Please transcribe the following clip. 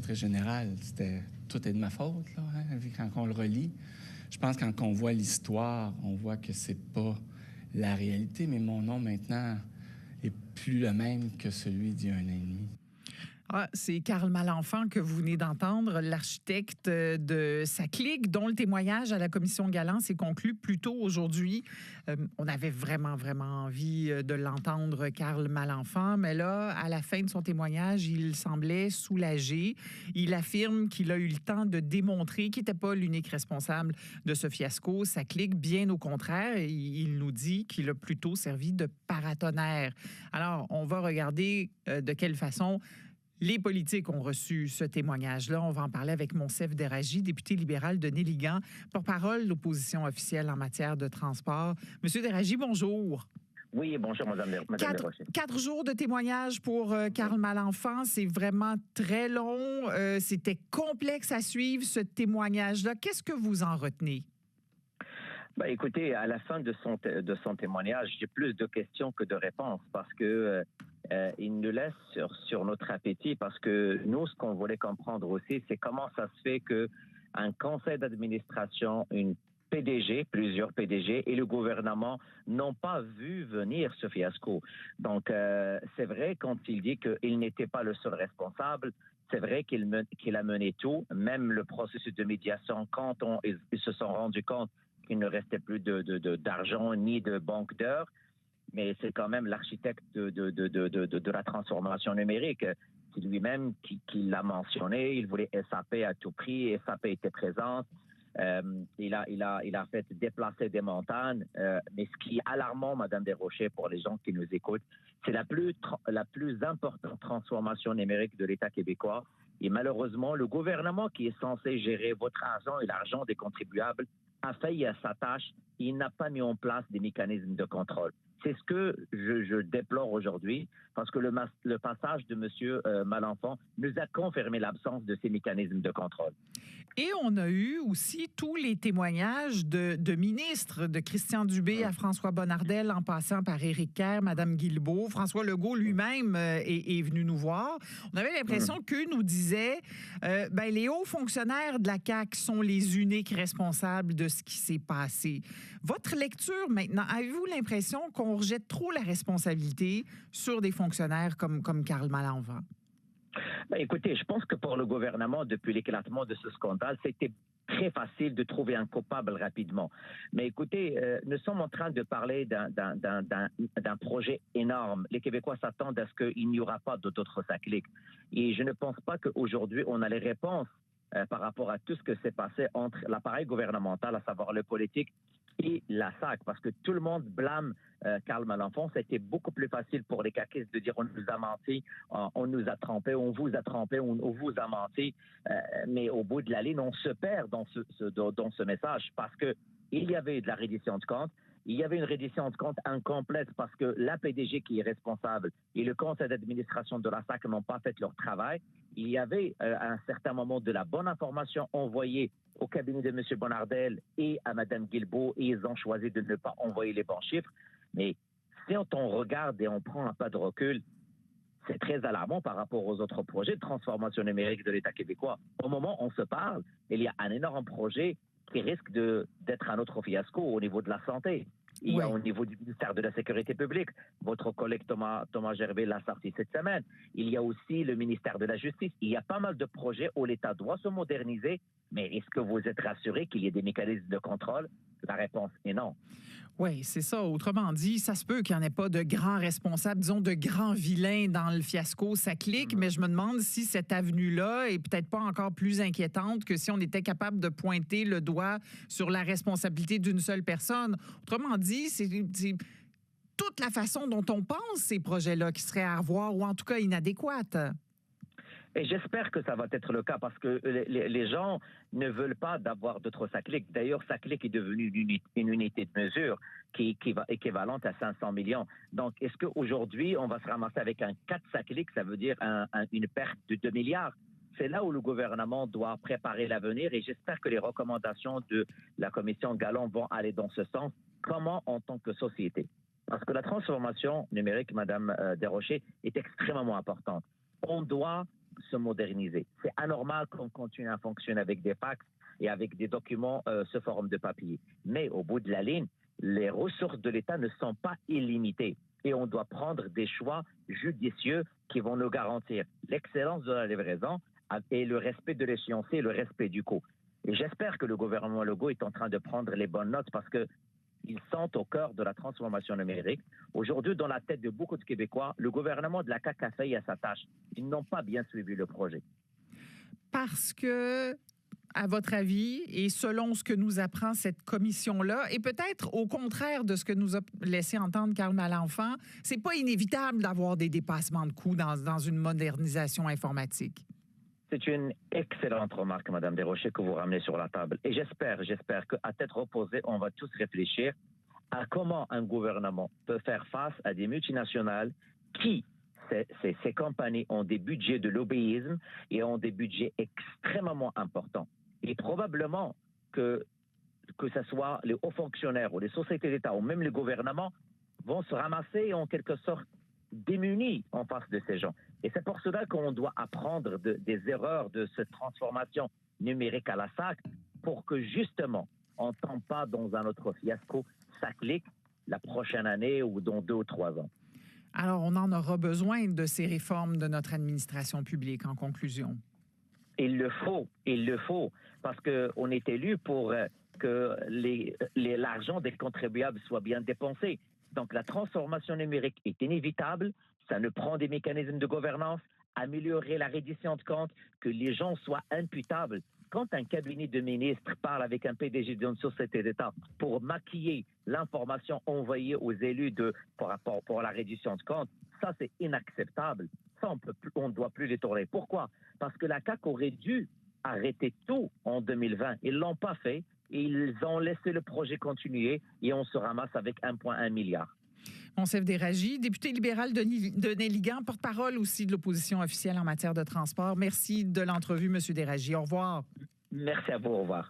Très général, tout est de ma faute, là, hein, quand on le relit. Je pense que quand on voit l'histoire, on voit que c'est pas la réalité, mais mon nom maintenant est plus le même que celui d'il y a 1 an et demi. Ah, c'est Carl Malenfant que vous venez d'entendre, l'architecte de SACLIC, dont le témoignage à la commission Galland s'est conclu plus tôt aujourd'hui. On avait vraiment envie de l'entendre, Carl Malenfant, mais là, à la fin de son témoignage, il semblait soulagé. Il affirme qu'il a eu le temps de démontrer qu'il n'était pas l'unique responsable de ce fiasco. SACLIC, bien au contraire, il nous dit qu'il a plutôt servi de paratonnerre. Alors, on va regarder de quelle façon les politiques ont reçu ce témoignage-là. On va en parler avec Monsef Déragi, député libéral de Néligan, porte-parole de l'opposition officielle en matière de transport. Monsieur Déragi, bonjour. Oui, bonjour, Madame Desrochers. 4 jours de témoignage pour Carl Malenfant, c'est vraiment très long. C'était complexe à suivre, ce témoignage-là. Qu'est-ce que vous en retenez? Ben, écoutez, à la fin de son témoignage, j'ai plus de questions que de réponses parce que il nous laisse sur notre appétit parce que nous, ce qu'on voulait comprendre aussi, c'est comment ça se fait qu'un conseil d'administration, une PDG, plusieurs PDG et le gouvernement n'ont pas vu venir ce fiasco. Donc, c'est vrai quand il dit qu'il n'était pas le seul responsable, c'est vrai qu'il a mené tout, même le processus de médiation, quand ils se sont rendus compte qu'il ne restait plus d'argent ni de banque d'heures. Mais c'est quand même l'architecte de la transformation numérique. C'est lui-même qui l'a mentionné. Il voulait SAP à tout prix. SAP était présente. Il a fait déplacer des montagnes. Mais ce qui est alarmant, Madame Desrochers, pour les gens qui nous écoutent, c'est la plus importante transformation numérique de l'État québécois. Et malheureusement, le gouvernement qui est censé gérer votre argent et l'argent des contribuables a failli à sa tâche. Il n'a pas mis en place des mécanismes de contrôle. C'est ce que je déplore aujourd'hui, parce que le passage de M. Malenfant nous a confirmé l'absence de ces mécanismes de contrôle. Et on a eu aussi tous les témoignages de ministres, de Christian Dubé à François Bonnardel, en passant par Éric Kerr, Mme Guilbeault. François Legault lui-même est venu nous voir. On avait l'impression qu'eux nous disaient les hauts fonctionnaires de la CAQ sont les uniques responsables de ce qui s'est passé. Votre lecture maintenant, avez-vous l'impression qu'on rejette trop la responsabilité sur des fonctionnaires comme Carl Malenfant? Ben, écoutez, je pense que pour le gouvernement, depuis l'éclatement de ce scandale, c'était très facile de trouver un coupable rapidement. Mais écoutez, nous sommes en train de parler d'un projet énorme. Les Québécois s'attendent à ce qu'il n'y aura pas d'autres SACLIC. Et je ne pense pas qu'aujourd'hui, on a les réponses par rapport à tout ce que s'est passé entre l'appareil gouvernemental, à savoir le politique, et la SAC, parce que tout le monde blâme Carl Malenfant. C'était beaucoup plus facile pour les caquistes de dire on nous a menti, on nous a trompés, on vous a trompé, on vous a menti. Mais au bout de la ligne, on se perd dans ce message parce que il y avait de la reddition de compte. Il y avait une reddition de compte incomplète parce que la PDG qui est responsable et le conseil d'administration de la SAC n'ont pas fait leur travail. Il y avait à un certain moment de la bonne information envoyée au cabinet de M. Bonnardel et à Mme Guilbeault et ils ont choisi de ne pas envoyer les bons chiffres. Mais si on regarde et on prend un pas de recul, c'est très alarmant par rapport aux autres projets de transformation numérique de l'État québécois. Au moment où on se parle, il y a un énorme projet qui risque d'être un autre fiasco au niveau de la santé. Il y a au niveau du ministère de la Sécurité publique. Votre collègue Thomas Gerbet l'a sorti cette semaine. Il y a aussi le ministère de la Justice. Il y a pas mal de projets où l'État doit se moderniser. Mais est-ce que vous êtes rassuré qu'il y ait des mécanismes de contrôle? La réponse est non. Oui, c'est ça. Autrement dit, ça se peut qu'il n'y en ait pas de grands responsables, disons de grands vilains dans le fiasco SACLIC, mais je me demande si cette avenue-là est peut-être pas encore plus inquiétante que si on était capable de pointer le doigt sur la responsabilité d'une seule personne. Autrement dit, c'est toute la façon dont on pense ces projets-là qui seraient à revoir ou en tout cas inadéquates. Et j'espère que ça va être le cas parce que les gens ne veulent pas d'avoir d'autres SACLIC. D'ailleurs, SACLIC est devenu une unité de mesure qui va équivalente à 500 millions. Donc, est-ce qu'aujourd'hui, on va se ramasser avec un 4 SACLIC, ça veut dire une perte de 2 milliards? C'est là où le gouvernement doit préparer l'avenir et j'espère que les recommandations de la commission Galland vont aller dans ce sens. Comment en tant que société? Parce que la transformation numérique, Madame Desrochers, est extrêmement importante. On doit se moderniser. C'est anormal qu'on continue à fonctionner avec des fax et avec des documents sous forme de papier. Mais au bout de la ligne, les ressources de l'État ne sont pas illimitées. Et on doit prendre des choix judicieux qui vont nous garantir l'excellence de la livraison et le respect de l'échéancier et le respect du coût. Et j'espère que le gouvernement Legault est en train de prendre les bonnes notes parce qu'ils sont au cœur de la transformation numérique. Aujourd'hui, dans la tête de beaucoup de Québécois, le gouvernement de la CAQ a failli à sa tâche. Ils n'ont pas bien suivi le projet. Parce que, à votre avis, et selon ce que nous apprend cette commission-là, et peut-être au contraire de ce que nous a laissé entendre Carl Malenfant, c'est pas inévitable d'avoir des dépassements de coûts dans une modernisation informatique. C'est une excellente remarque, Mme Desrochers, que vous ramenez sur la table. Et j'espère qu'à tête reposée, on va tous réfléchir à comment un gouvernement peut faire face à des multinationales qui, ces compagnies, ont des budgets de lobbyisme et ont des budgets extrêmement importants. Et probablement que ce soit les hauts fonctionnaires ou les sociétés d'État ou même le gouvernement vont se ramasser en quelque sorte démunis en face de ces gens. Et c'est pour cela qu'on doit apprendre des erreurs de cette transformation numérique à la SAC pour que justement on ne tombe pas dans un autre fiasco SACLIC la prochaine année ou dans 2 ou 3 ans. Alors, on en aura besoin de ces réformes de notre administration publique, en conclusion. Il le faut, parce qu'on est élu pour que l'argent des contribuables soit bien dépensé. Donc, la transformation numérique est inévitable. Ça nous prend des mécanismes de gouvernance, améliorer la reddition de comptes, que les gens soient imputables. Quand un cabinet de ministres parle avec un PDG d'une société d'État pour maquiller l'information envoyée aux élus pour la reddition de comptes, ça, c'est inacceptable. Ça, on ne doit plus les tourner. Pourquoi? Parce que la CAQ aurait dû arrêter tout en 2020. Ils ne l'ont pas fait. Ils ont laissé le projet continuer et on se ramasse avec 1,1 milliard. Monsef Déragi, député libéral de Néligan, porte-parole aussi de l'opposition officielle en matière de transport. Merci de l'entrevue, M. Déragi. Au revoir. Merci à vous. Au revoir.